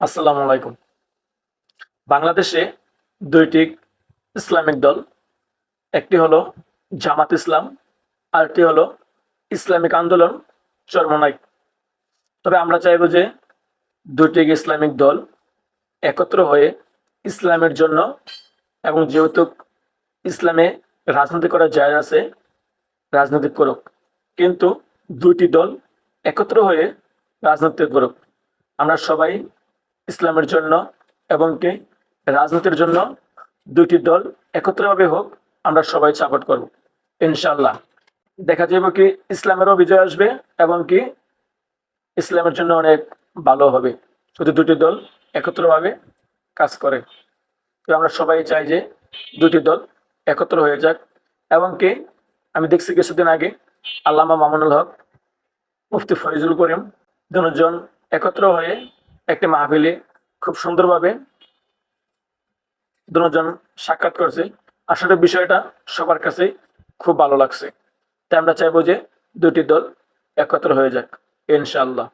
আসসালামু আলাইকুম। বাংলাদেশে ২টি ইসলামিক দল। একটি হলো জামাত ইসলাম, আরেকটি হলো ইসলামিক আন্দোলন চরমোনাই। তবে আমরা চাইবো যে ২টি ইসলামিক দল একত্র হয়ে ইসলামের জন্য এবং যেহেতু ইসলামে রাজনীতি করা জায়েজ আছে, রাজনীতি করুক। কিন্তু ২টি দল একত্র হয়ে রাজনীতি করুক। আমরা সবাই ইসলামের জন্য এবং কি রাজনীতির জন্য ২টি দল একত্রভাবে হোক, আমরা সবাই সাপোর্ট করব ইনশাল্লাহ। দেখা যাবে কি ইসলামেরও বিজয় আসবে এবং কি ইসলামের জন্য অনেক ভালো হবে যদি ২টি দল একত্রভাবে কাজ করে। তো আমরা সবাই চাই যে ২টি দল একত্র হয়ে যাক এবং কি আমি দেখছি কিছুদিন আগে আল্লামা মামুনুল হক, মুফতি ফয়জুল করিম দুজন একত্র হয়ে একটি মাহফিলে খুব সুন্দরভাবে দুজন সাক্ষাৎ করছে। আসলে বিষয়টা সবার কাছেই খুব ভালো লাগছে। তাই আমরা চাইবো যে ২টি দল একত্র হয়ে যাক ইনশাআল্লাহ।